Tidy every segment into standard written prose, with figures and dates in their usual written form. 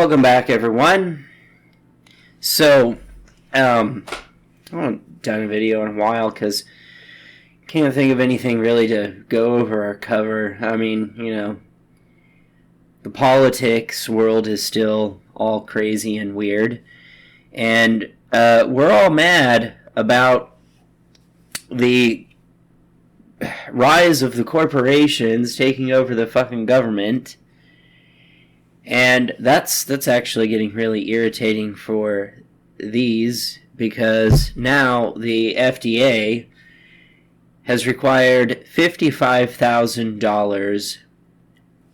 Welcome back, everyone. So, I haven't done a video in a while because I can't think of anything really to go over or cover. I mean, the politics world is still all crazy and weird. And we're all mad about the rise of the corporations taking over the fucking government. And that's actually getting really irritating for these, because now the FDA has required $55,000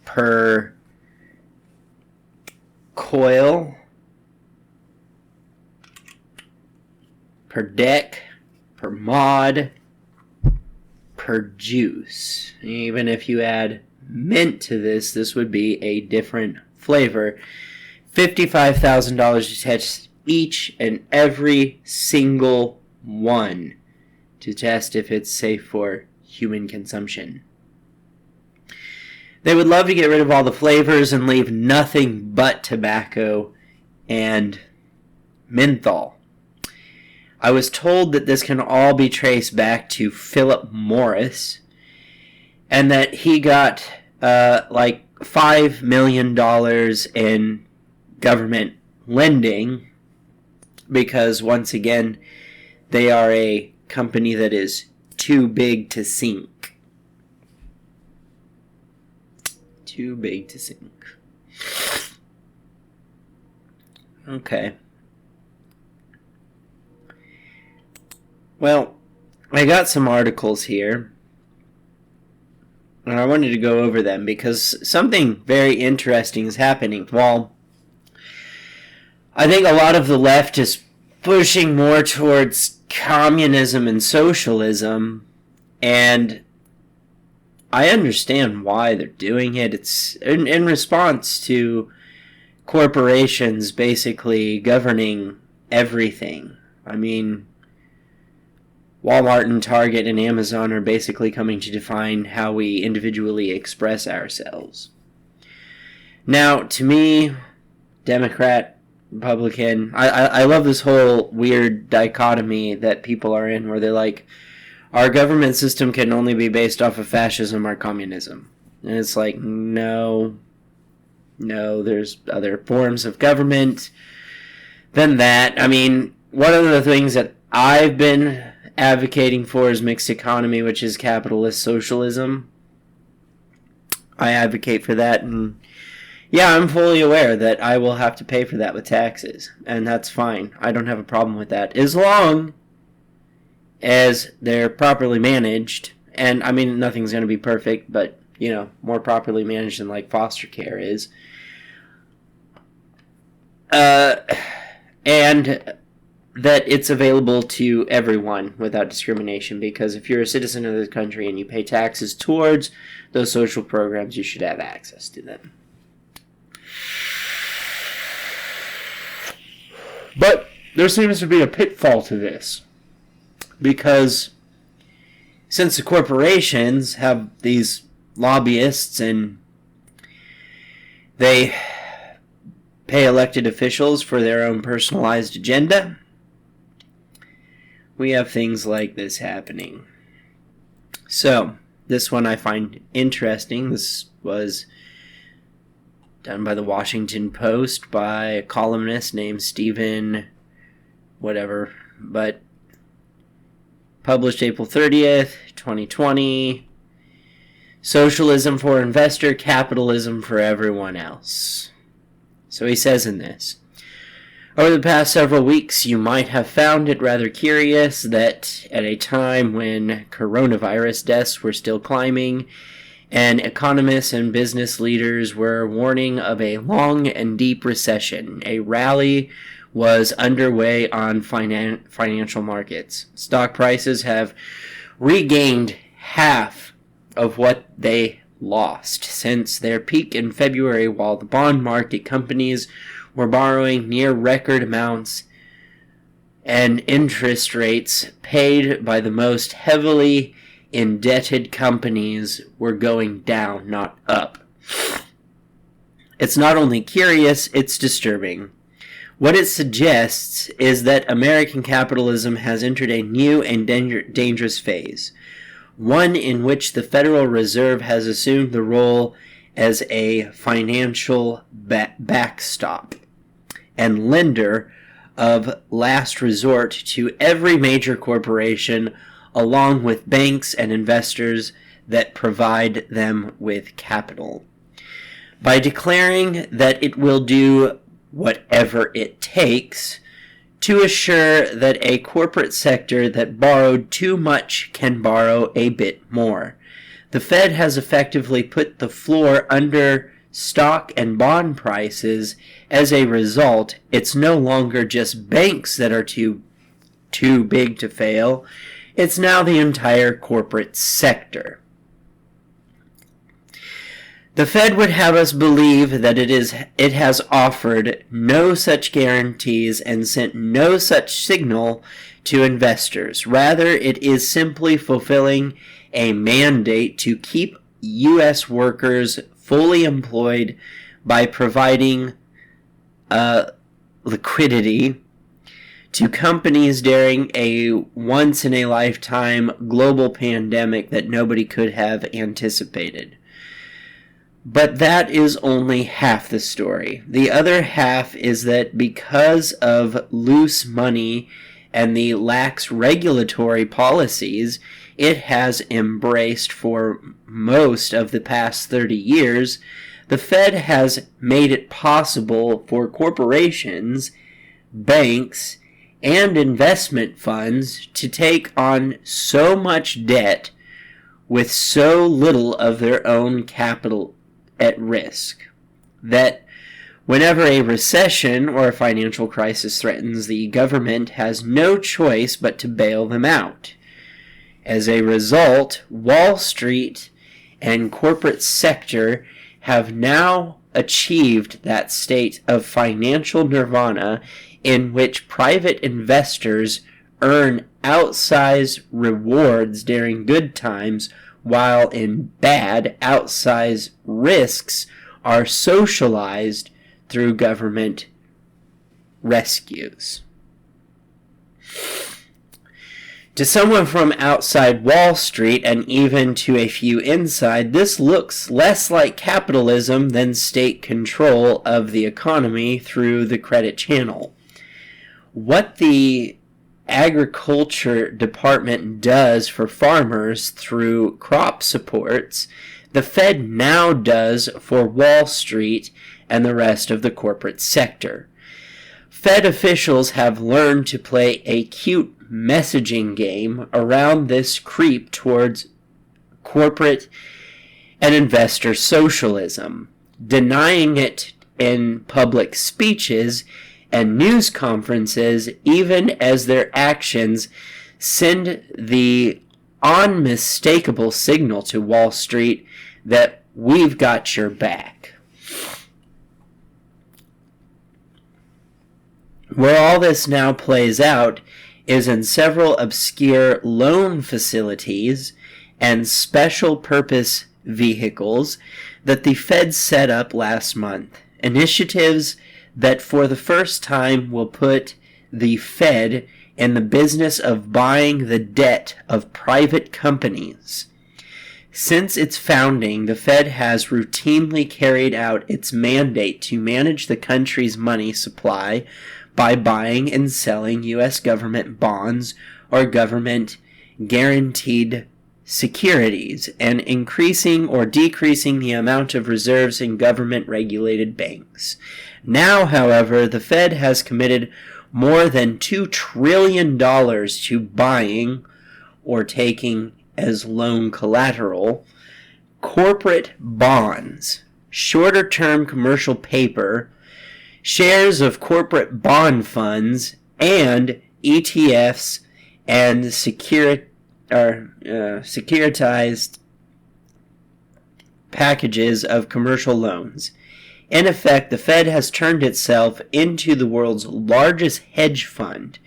per coil, per deck, per mod, per juice. Even if you add mint to this would be a different flavor. $55,000 to test each and every single one to test if it's safe for human consumption. They would love to get rid of all the flavors and leave nothing but tobacco and menthol. I was told that this can all be traced back to Philip Morris, and that he got $5 million in government lending because, once again, they are a company that is too big to sink. Too big to sink. Okay. Well, I got some articles here, and I wanted to go over them because something very interesting is happening. Well, I think a lot of the left is pushing more towards communism and socialism, and I understand why they're doing it. It's in response to corporations basically governing everything. I mean, Walmart and Target and Amazon are basically coming to define how we individually express ourselves. Now, to me, Democrat, Republican, I love this whole weird dichotomy that people are in where they're like, our government system can only be based off of fascism or communism. And it's like, no, there's other forms of government than that. I mean, one of the things that I've been advocating for is mixed economy, which is capitalist socialism. I advocate for that, and yeah, I'm fully aware that I will have to pay for that with taxes, and that's fine. I don't have a problem with that, as long as they're properly managed. And I mean, nothing's going to be perfect, but more properly managed than like foster care is. And that it's available to everyone without discrimination, because if you're a citizen of this country and you pay taxes towards those social programs, you should have access to them. But there seems to be a pitfall to this, because since the corporations have these lobbyists and they pay elected officials for their own personalized agenda, we have things like this happening. So, this one I find interesting. This was done by the Washington Post by a columnist named Stephen whatever, but published April 30th, 2020. Socialism for investor, capitalism for everyone else. So he says in this, over the past several weeks, you might have found it rather curious that at a time when coronavirus deaths were still climbing, and economists and business leaders were warning of a long and deep recession, a rally was underway on financial markets. Stock prices have regained half of what they lost since their peak in February, while the bond market companies were borrowing near record amounts, and interest rates paid by the most heavily indebted companies were going down, not up. It's not only curious, it's disturbing. What it suggests is that American capitalism has entered a new and dangerous phase, one in which the Federal Reserve has assumed the role as a financial backstop and lender of last resort to every major corporation, along with banks and investors that provide them with capital. By declaring that it will do whatever it takes to assure that a corporate sector that borrowed too much can borrow a bit more, the Fed has effectively put the floor under stock and bond prices. As a result, it's no longer just banks that are too big to fail. It's now the entire corporate sector. The Fed would have us believe that it has offered no such guarantees and sent no such signal to investors. Rather, it is simply fulfilling a mandate to keep U.S. workers fully employed by providing liquidity to companies during a once-in-a-lifetime global pandemic that nobody could have anticipated. But that is only half the story. The other half is that because of loose money and the lax regulatory policies it has embraced for most of the past 30 years, the Fed has made it possible for corporations, banks, and investment funds to take on so much debt with so little of their own capital at risk that whenever a recession or a financial crisis threatens, the government has no choice but to bail them out. As a result, Wall Street and corporate sector have now achieved that state of financial nirvana in which private investors earn outsized rewards during good times, while in bad, outsized risks are socialized through government rescues. To someone from outside Wall Street, and even to a few inside, this looks less like capitalism than state control of the economy through the credit channel. What the Agriculture Department does for farmers through crop supports, the Fed now does for Wall Street and the rest of the corporate sector. Fed officials have learned to play a cute messaging game around this creep towards corporate and investor socialism, denying it in public speeches and news conferences, even as their actions send the unmistakable signal to Wall Street that we've got your back. Where all this now plays out is in several obscure loan facilities and special purpose vehicles that the Fed set up last month. Initiatives that for the first time will put the Fed in the business of buying the debt of private companies. Since its founding, the Fed has routinely carried out its mandate to manage the country's money supply by buying and selling U.S. government bonds or government-guaranteed securities and increasing or decreasing the amount of reserves in government-regulated banks. Now, however, the Fed has committed more than $2 trillion to buying or taking as loan collateral corporate bonds, shorter-term commercial paper, shares of corporate bond funds, and ETFs and securitized packages of commercial loans. In effect, the Fed has turned itself into the world's largest hedge fund.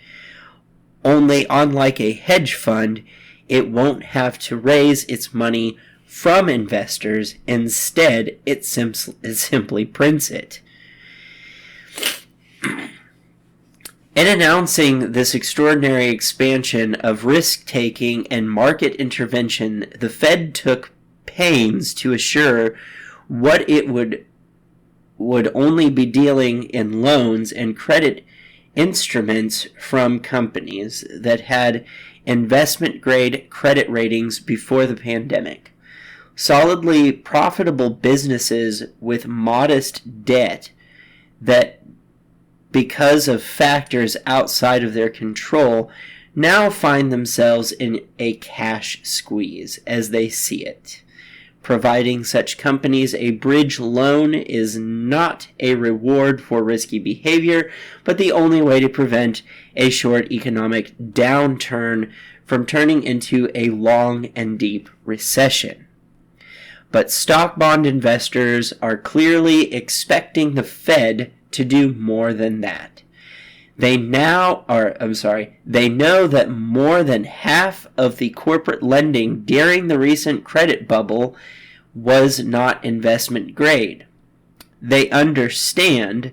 Only, unlike a hedge fund, it won't have to raise its money from investors. Instead, it simply prints it. In announcing this extraordinary expansion of risk-taking and market intervention, the Fed took pains to assure what it would only be dealing in loans and credit instruments from companies that had investment-grade credit ratings before the pandemic. Solidly profitable businesses with modest debt that, because of factors outside of their control, now find themselves in a cash squeeze as they see it. Providing such companies a bridge loan is not a reward for risky behavior, but the only way to prevent a short economic downturn from turning into a long and deep recession. But stock bond investors are clearly expecting the Fed to do more than that. They know that more than half of the corporate lending during the recent credit bubble was not investment grade. They understand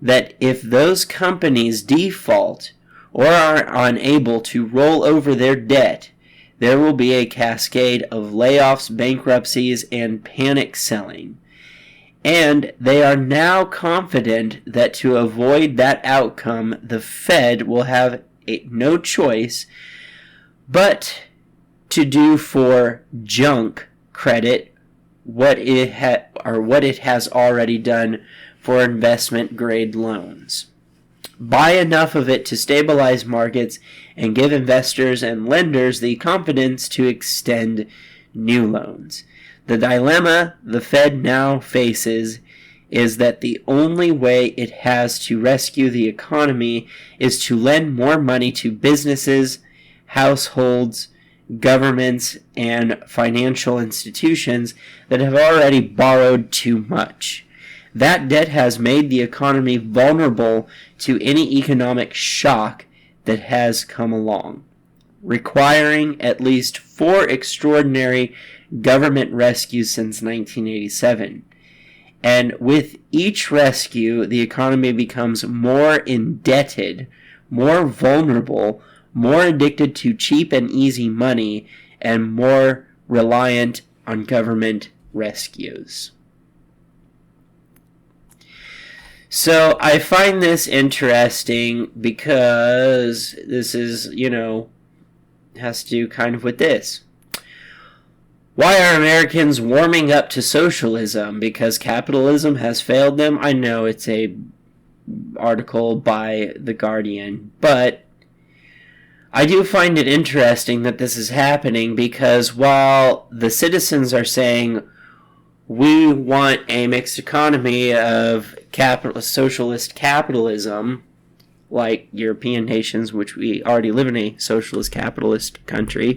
that if those companies default or are unable to roll over their debt, there will be a cascade of layoffs, bankruptcies, and panic selling. And they are now confident that to avoid that outcome, the Fed will have no choice but to do for junk credit what it has already done for investment grade loans. Buy enough of it to stabilize markets and give investors and lenders the confidence to extend new loans. The dilemma the Fed now faces is that the only way it has to rescue the economy is to lend more money to businesses, households, governments, and financial institutions that have already borrowed too much. That debt has made the economy vulnerable to any economic shock that has come along, requiring at least 4 extraordinary government rescues since 1987. And with each rescue, the economy becomes more indebted, more vulnerable, more addicted to cheap and easy money, and more reliant on government rescues. So I find this interesting because this is, has to do kind of with this. Why are Americans warming up to socialism? Because capitalism has failed them? I know it's a article by The Guardian, but I do find it interesting that this is happening because while the citizens are saying we want a mixed economy of socialist capitalism, like European nations, which we already live in a socialist capitalist country,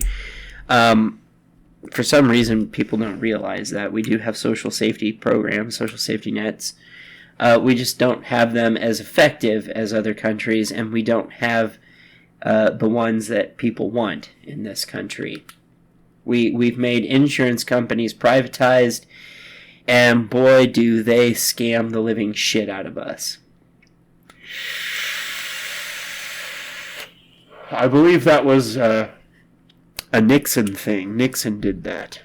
for some reason, people don't realize that we do have social safety programs, social safety nets. We just don't have them as effective as other countries, and we don't have the ones that people want in this country. We've made insurance companies privatized, and boy, do they scam the living shit out of us. I believe that was a Nixon thing. Nixon did that.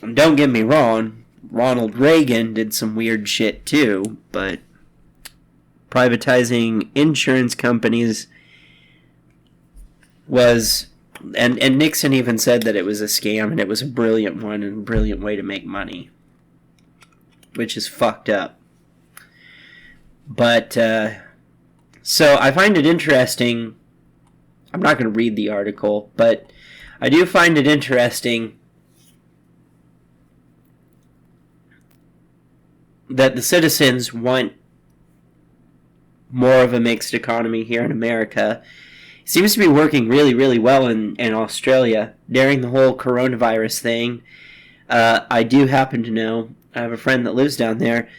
And don't get me wrong, Ronald Reagan did some weird shit too, but privatizing insurance companies was, and Nixon even said that it was a scam and it was a brilliant one and a brilliant way to make money, which is fucked up. But, so I find it interesting. I'm not going to read the article, but I do find it interesting that the citizens want more of a mixed economy here in America. It seems to be working really, really well in Australia during the whole coronavirus thing. I do happen to know, I have a friend that lives down there.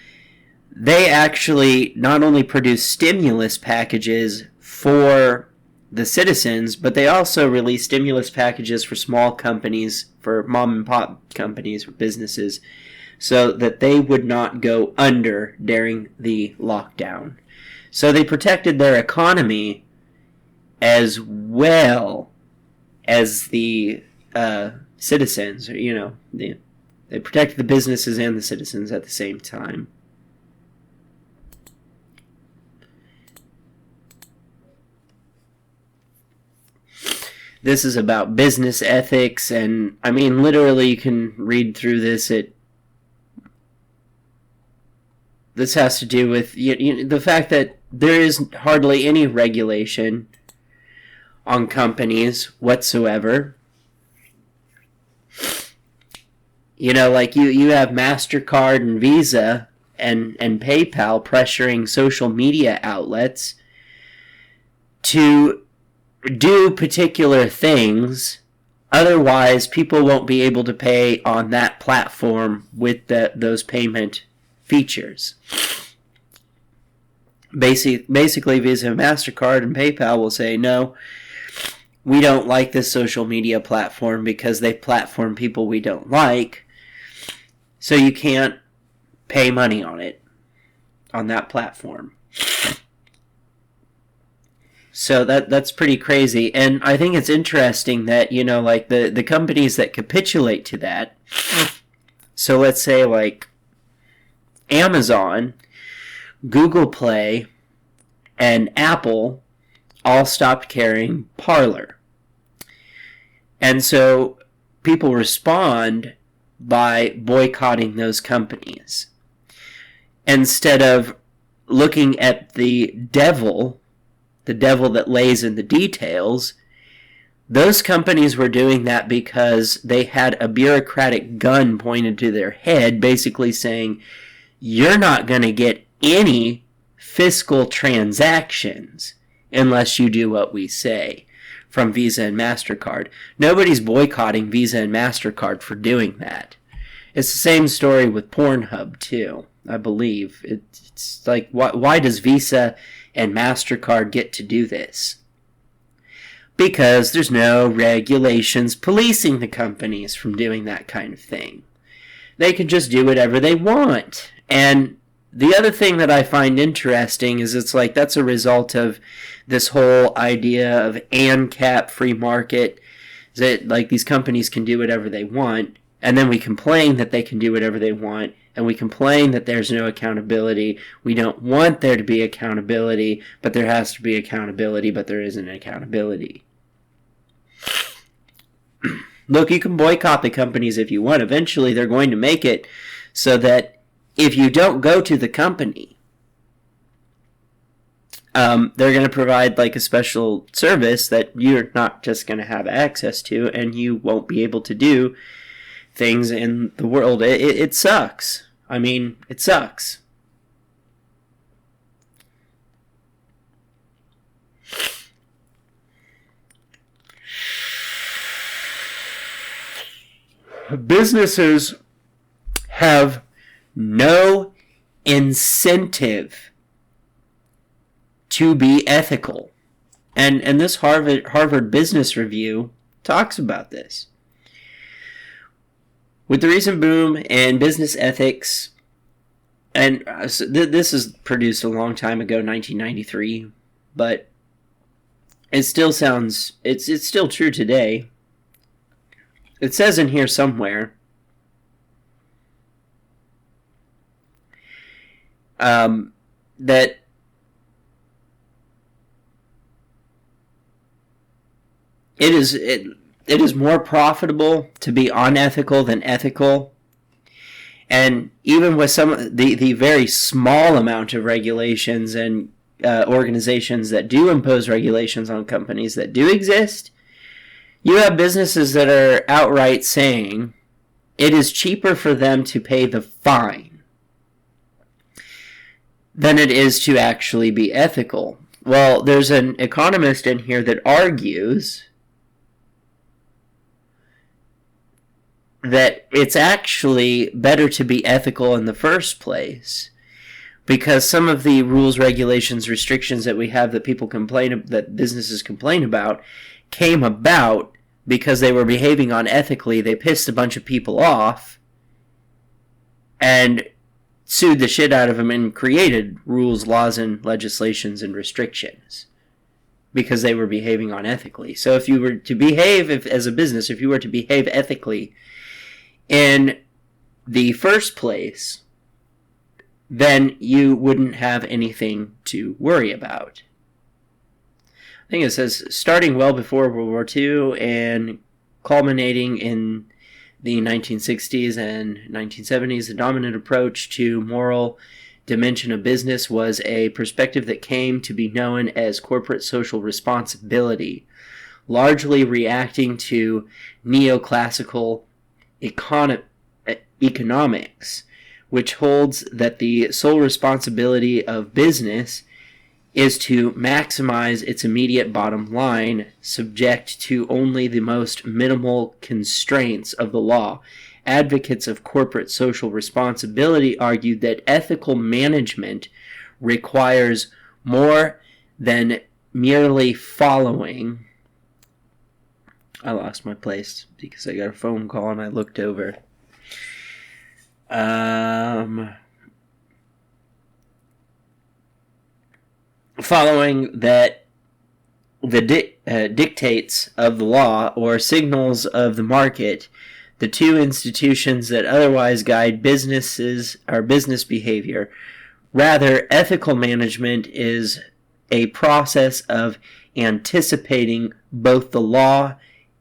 They actually not only produce stimulus packages for the citizens, but they also released stimulus packages for small companies, for mom and pop companies, for businesses, so that they would not go under during the lockdown. So they protected their economy as well as the citizens. They protected the businesses and the citizens at the same time. This is about business ethics, and I mean, literally, you can read through this. This has to do with the fact that there is hardly any regulation on companies whatsoever. Like you have MasterCard and Visa and PayPal pressuring social media outlets to do particular things. Otherwise, people won't be able to pay on that platform with those payment features. Basically, Visa, MasterCard, and PayPal will say, no, we don't like this social media platform because they platform people we don't like, so you can't pay money on it, on that platform. So that's pretty crazy. And I think it's interesting that, like the companies that capitulate to that, so let's say like Amazon, Google Play, and Apple all stopped carrying Parler. And so people respond by boycotting those companies. Instead of looking at the devil that lays in the details, those companies were doing that because they had a bureaucratic gun pointed to their head, basically saying, you're not going to get any fiscal transactions unless you do what we say, from Visa and MasterCard. Nobody's boycotting Visa and MasterCard for doing that. It's the same story with Pornhub, too, I believe. It's like, why does Visa and MasterCard get to do this? Because there's no regulations policing the companies from doing that kind of thing. They can just do whatever they want. And the other thing that I find interesting is it's like that's a result of this whole idea of ANCAP, free market, that like these companies can do whatever they want, and then we complain that they can do whatever they want, and we complain that there's no accountability. We don't want there to be accountability, but there has to be accountability, but there isn't accountability. Look, you can boycott the companies if you want. Eventually, they're going to make it so that if you don't go to the company, they're going to provide like a special service that you're not just going to have access to, and you won't be able to do things in the world. It sucks. I mean, it sucks. Businesses have no incentive to be ethical. And this Harvard Business Review talks about this. With the recent boom in business ethics, and this is produced a long time ago, 1993, but it still sounds, it's still true today. It says in here somewhere, that it is more profitable to be unethical than ethical. And even with some the very small amount of regulations and organizations that do impose regulations on companies that do exist, you have businesses that are outright saying it is cheaper for them to pay the fine than it is to actually be ethical. Well, there's an economist in here that argues that it's actually better to be ethical in the first place, because some of the rules, regulations, restrictions that we have that businesses complain about came about because they were behaving unethically. They pissed a bunch of people off and sued the shit out of them and created rules, laws, and legislations and restrictions because they were behaving unethically. So if you were to behave as a business, if you were to behave ethically in the first place, then you wouldn't have anything to worry about. I think it says, starting well before World War II and culminating in the 1960s and 1970s, the dominant approach to moral dimension of business was a perspective that came to be known as corporate social responsibility, largely reacting to neoclassical economics, which holds that the sole responsibility of business is to maximize its immediate bottom line, subject to only the most minimal constraints of the law. Advocates of corporate social responsibility argued that ethical management requires more than merely following. I lost my place because I got a phone call and I looked over. Following that the dictates of the law or signals of the market, the two institutions that otherwise guide business behavior. Rather, ethical management is a process of anticipating both the law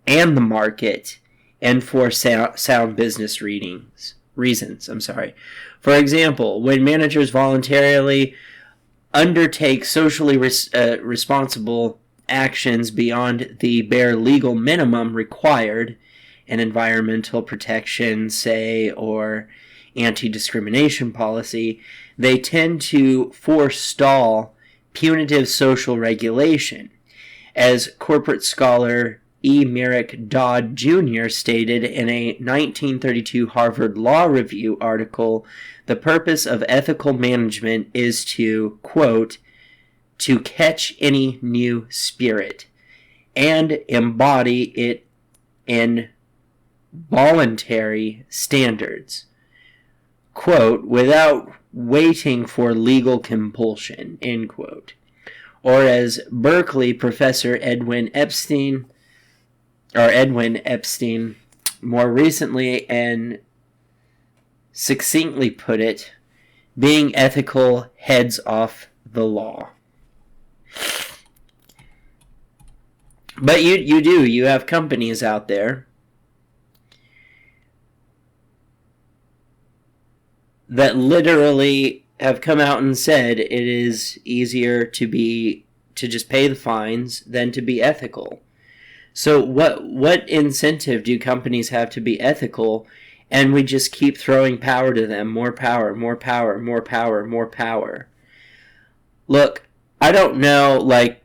and the market, and for sound business reasons. For example, when managers voluntarily undertake socially responsible actions beyond the bare legal minimum required, an environmental protection, say, or anti-discrimination policy, they tend to forestall punitive social regulation. As corporate scholar E. Merrick Dodd Jr. stated in a 1932 Harvard Law Review article, the purpose of ethical management is to, quote, to catch any new spirit and embody it in voluntary standards, quote, without waiting for legal compulsion, end quote. Or as Berkeley professor Edwin Epstein more recently and succinctly put it, being ethical heads off the law. But you have companies out there that literally have come out and said it is easier to just pay the fines than to be ethical. So what incentive do companies have to be ethical, and we just keep throwing power to them? More power, more power, more power, more power. Look, I don't know, like,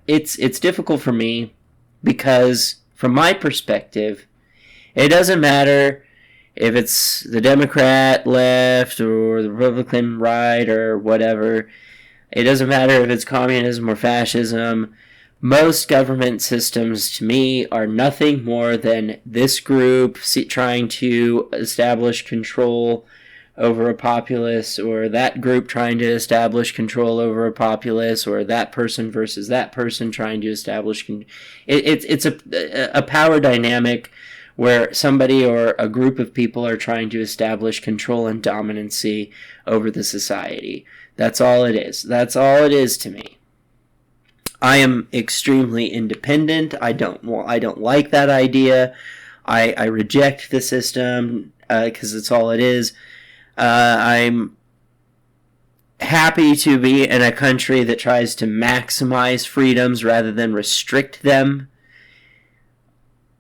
it's difficult for me because from my perspective, it doesn't matter if it's the Democrat left or the Republican right or whatever. It doesn't matter if it's communism or fascism. Most government systems, to me, are nothing more than this group trying to establish control over a populace, or that group trying to establish control over a populace, or that person versus that person trying to establish it's a power dynamic where somebody or a group of people are trying to establish control and dominancy over the society. That's all it is. That's all it is to me. I am extremely independent. I don't like that idea. I reject the system because it's all it is. I'm happy to be in a country that tries to maximize freedoms rather than restrict them.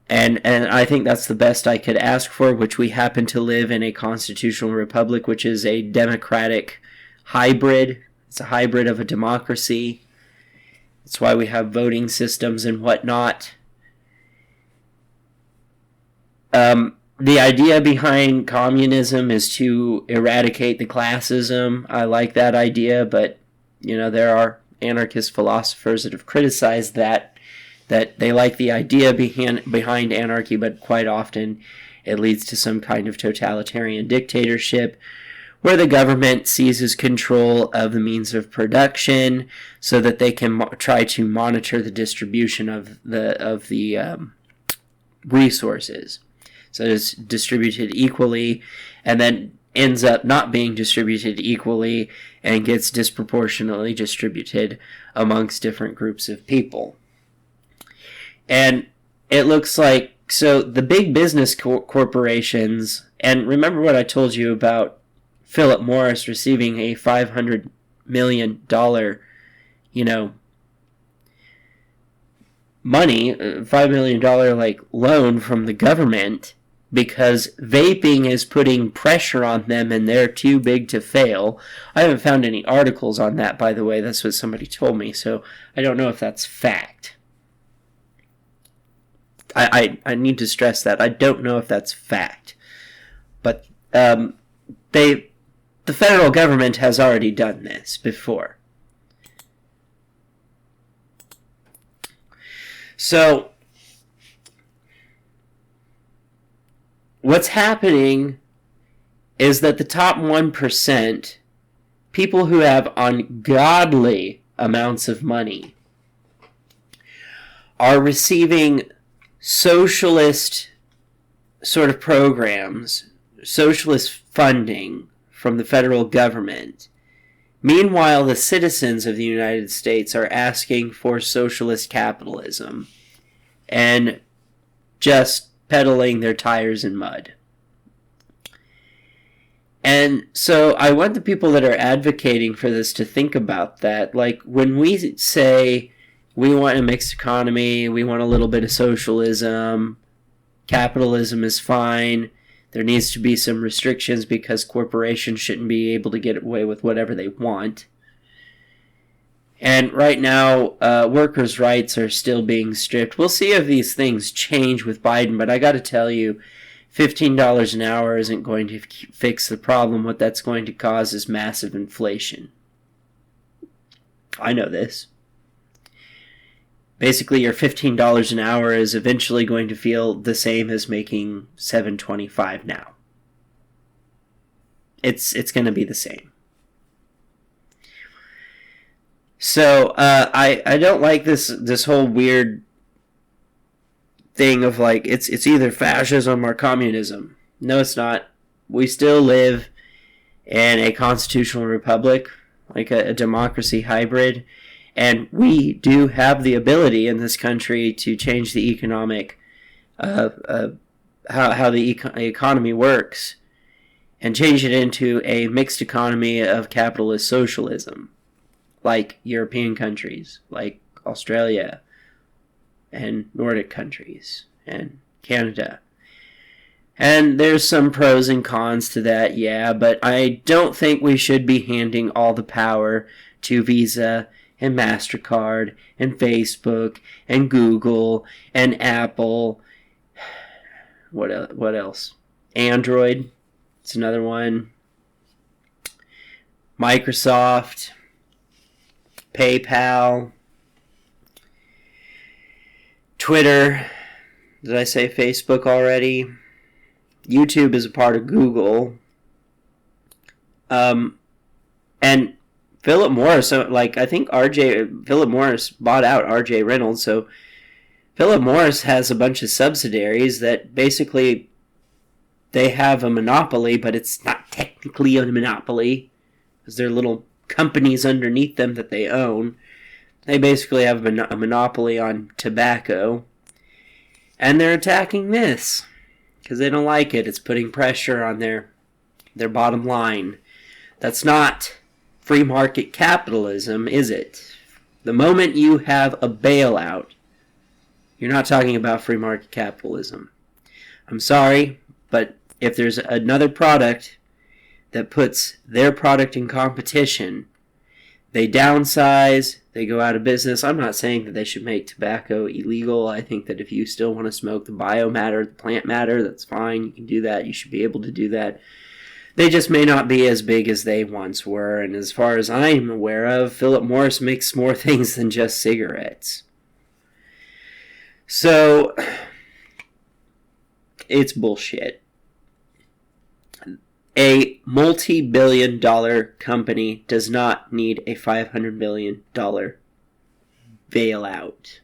And I think that's the best I could ask for, which we happen to live in a constitutional republic, which is a democratic hybrid. It's a hybrid of a democracy. That's why we have voting systems and whatnot. The idea behind communism is to eradicate the classism. I like that idea, but there are anarchist philosophers that have criticized that they like the idea behind anarchy, but quite often it leads to some kind of totalitarian dictatorship where the government seizes control of the means of production so that they can try to monitor the distribution of the resources. So it's distributed equally, and then ends up not being distributed equally and gets disproportionately distributed amongst different groups of people. And it looks like, so the big business corporations, and remember what I told you about Philip Morris receiving a $500 million, money, $5 million loan from the government because vaping is putting pressure on them and they're too big to fail. I haven't found any articles on that, by the way. That's what somebody told me, so I don't know if that's fact. I need to stress that. I don't know if that's fact. But the federal government has already done this before. So what's happening is that the top 1%, people who have ungodly amounts of money, are receiving socialist sort of programs, socialist funding from the federal government. Meanwhile, the citizens of the United States are asking for socialist capitalism and just pedaling their tires in mud. And so I want the people that are advocating for this to think about that. Like, when we say we want a mixed economy, we want a little bit of socialism, capitalism is fine, there needs to be some restrictions because corporations shouldn't be able to get away with whatever they want. And right now, workers' rights are still being stripped. We'll see if these things change with Biden, but I got to tell you, $15 an hour isn't going to fix the problem. What that's going to cause is massive inflation. I know this. Basically, your $15 an hour is eventually going to feel the same as making $7.25 now. It's going to be the same. So I don't like this whole weird thing of like it's either fascism or communism. No, it's not. We still live in a constitutional republic, like a democracy hybrid. And we do have the ability in this country to change the economic, how the economy works, and change it into a mixed economy of capitalist socialism, like European countries, like Australia, and Nordic countries, and Canada. And there's some pros and cons to that, yeah, but I don't think we should be handing all the power to Visa and MasterCard, and Facebook, and Google, and Apple. What else? Android. It's another one. Microsoft. PayPal. Twitter. Did I say Facebook already? YouTube is a part of Google. And Philip Morris, I think Philip Morris bought out R.J. Reynolds, so Philip Morris has a bunch of subsidiaries that basically they have a monopoly, but it's not technically a monopoly because they're little companies underneath them that they own. They basically have a monopoly on tobacco, and they're attacking this because they don't like it. It's putting pressure on their bottom line. That's not free market capitalism, is it? The moment you have a bailout, you're not talking about free market capitalism. I'm sorry, but if there's another product that puts their product in competition, They downsize, they go out of business. I'm not saying that they should make tobacco illegal. I think that if you still want to smoke the biomatter, the plant matter, that's fine. You can do that. You should be able to do that. They just may not be as big as they once were. And as far as I'm aware of, Philip Morris makes more things than just cigarettes. So, it's bullshit. A multi-billion-dollar company does not need a $500 million bailout.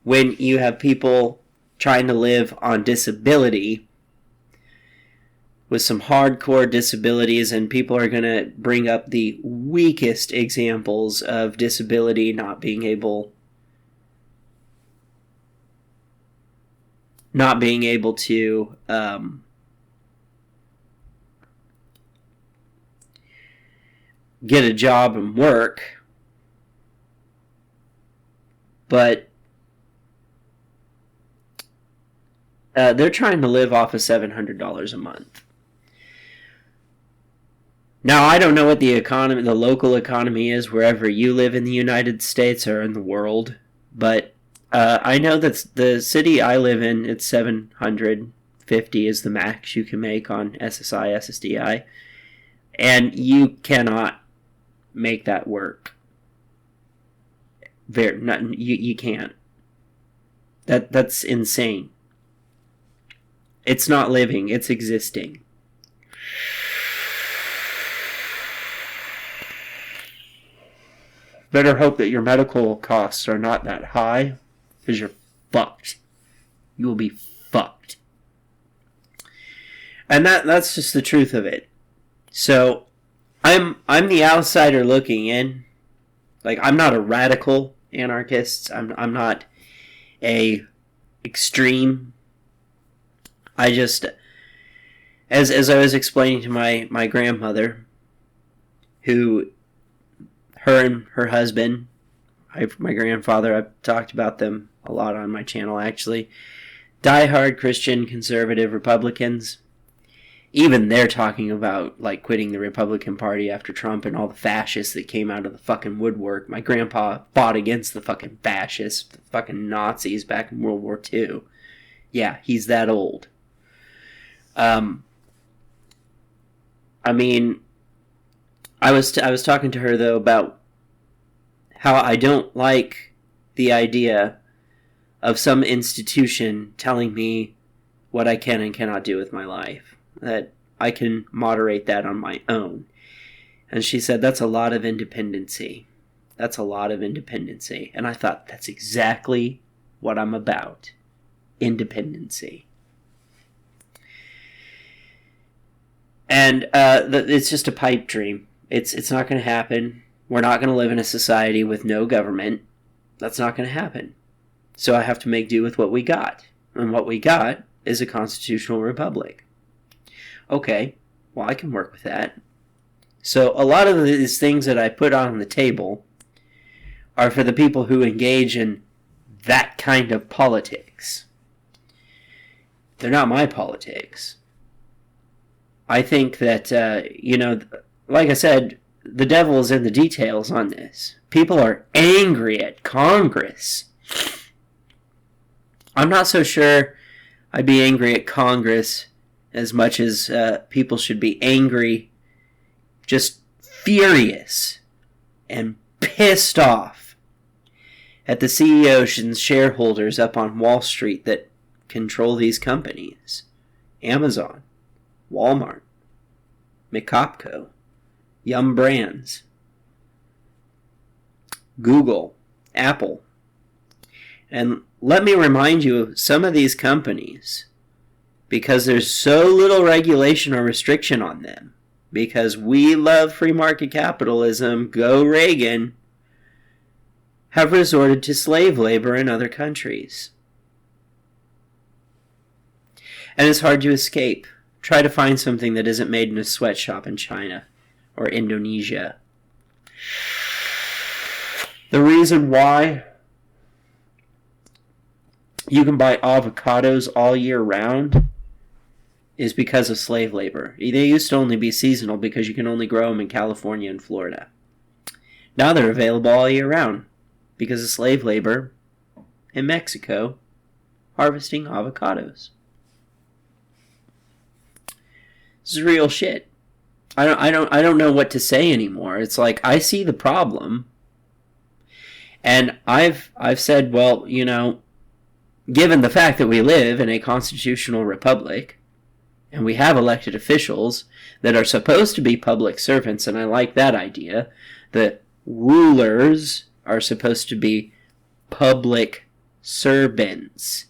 When you have people trying to live on disability with some hardcore disabilities, and people are going to bring up the weakest examples of disability not being able to get a job and work, but they're trying to live off of $700 a month. Now, I don't know what the local economy is wherever you live in the United States or in the world, but I know that the city I live in, it's $750 is the max you can make on SSI, SSDI, and you cannot make that work. You can't. That's insane. It's not living, it's existing. Better hope that your medical costs are not that high, because you're fucked. You will be fucked. And that's just the truth of it. So, I'm the outsider looking in. Like, I'm not a radical anarchist. I'm not a extreme. I just, as I was explaining to my grandmother, who, her and her husband, my grandfather, I've talked about them a lot on my channel actually, diehard Christian conservative Republicans. Even they're talking about, like, quitting the Republican Party after Trump and all the fascists that came out of the fucking woodwork. My grandpa fought against the fucking fascists, the fucking Nazis back in World War II. Yeah, he's that old. I mean, I was talking to her, though, about how I don't like the idea of some institution telling me what I can and cannot do with my life. That I can moderate that on my own. And she said, that's a lot of independency. That's a lot of independency. And I thought, that's exactly what I'm about. Independency. And it's just a pipe dream. It's not going to happen. We're not going to live in a society with no government. That's not going to happen. So I have to make do with what we got. And what we got is a constitutional republic. Okay, well, I can work with that. So a lot of these things that I put on the table are for the people who engage in that kind of politics. They're not my politics. I think that, like I said, the devil is in the details on this. People are angry at Congress. I'm not so sure I'd be angry at Congress as much as people should be angry, just furious and pissed off at the CEOs and shareholders up on Wall Street that control these companies. Amazon, Walmart, McCopco, Yum Brands, Google, Apple. And let me remind you of some of these companies, because there's so little regulation or restriction on them, because we love free market capitalism, go Reagan, have resorted to slave labor in other countries. And it's hard to escape. Try to find something that isn't made in a sweatshop in China or Indonesia. The reason why you can buy avocados all year round is because of slave labor. They used to only be seasonal because you can only grow them in California and Florida. Now they're available all year round because of slave labor in Mexico harvesting avocados. This is real shit. I don't know what to say anymore. It's like, I see the problem, and I've said, well, you know, given the fact that we live in a constitutional republic and we have elected officials that are supposed to be public servants, and I like that idea. The rulers are supposed to be public servants,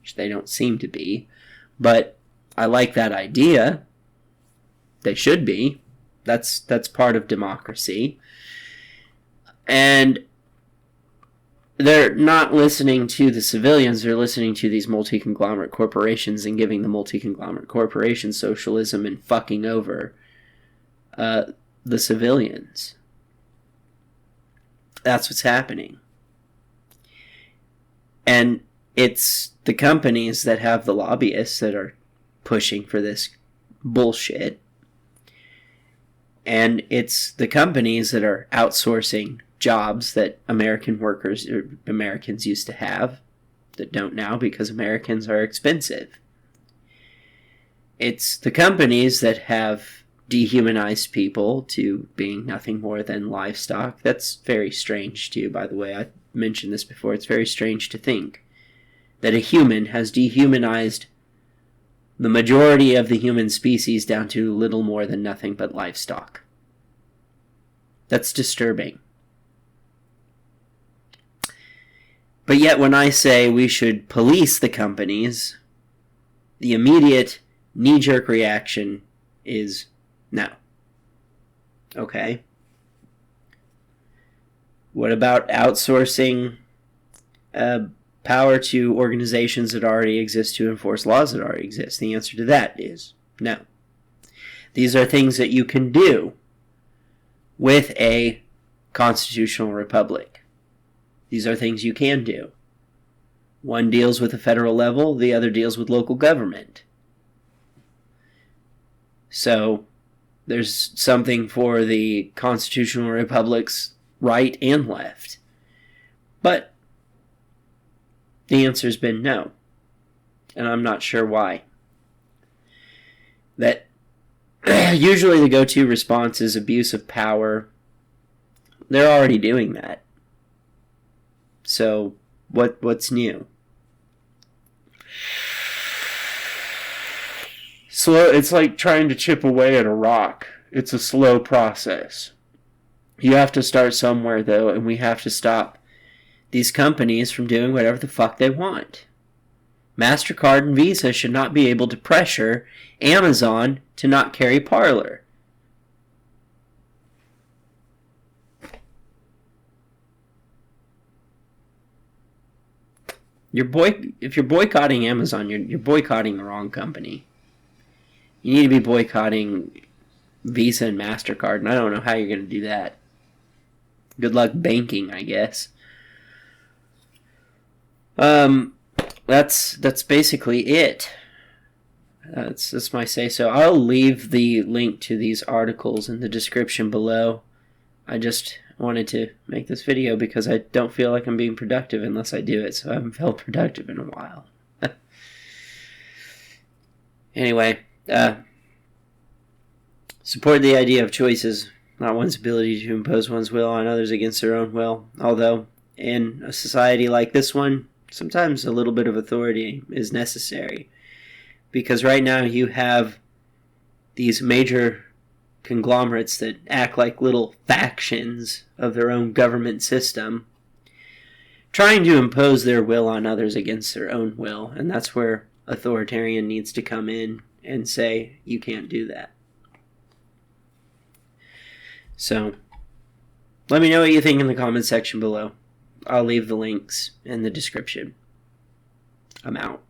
which they don't seem to be, but I like that idea. They should be. That's part of democracy. And they're not listening to the civilians. They're listening to these multi-conglomerate corporations and giving the multi-conglomerate corporations socialism and fucking over the civilians. That's what's happening. And it's the companies that have the lobbyists that are pushing for this bullshit. And it's the companies that are outsourcing jobs that American workers or Americans used to have that don't now because Americans are expensive. It's the companies that have dehumanized people to being nothing more than livestock. That's very strange too, by the way. I mentioned this before. It's very strange to think that a human has dehumanized the majority of the human species down to little more than nothing but livestock. That's disturbing. But yet when I say we should police the companies, the immediate knee-jerk reaction is no. Okay. What about outsourcing power to organizations that already exist to enforce laws that already exist? The answer to that is no. These are things that you can do with a constitutional republic. These are things you can do. One deals with the federal level, the other deals with local government. So there's something for the constitutional republic's right and left. But the answer's been no. And I'm not sure why. That usually the go-to response is abuse of power. They're already doing that. So what's new? Slow. It's like trying to chip away at a rock. It's a slow process. You have to start somewhere, though, and we have to stop these companies from doing whatever the fuck they want. MasterCard and Visa should not be able to pressure Amazon to not carry Parler. If you're boycotting Amazon, you're boycotting the wrong company. You need to be boycotting Visa and MasterCard, and I don't know how you're going to do that. Good luck banking, I guess. That's basically it. That's my say-so. I'll leave the link to these articles in the description below. I just wanted to make this video because I don't feel like I'm being productive unless I do it, so I haven't felt productive in a while. Anyway, support the idea of choices, not one's ability to impose one's will on others against their own will. Although, in a society like this one, sometimes a little bit of authority is necessary. Because right now you have these major conglomerates that act like little factions of their own government system, trying to impose their will on others against their own will. And that's where authoritarian needs to come in and say, you can't do that. So, let me know what you think in the comment section below. I'll leave the links in the description. I'm out.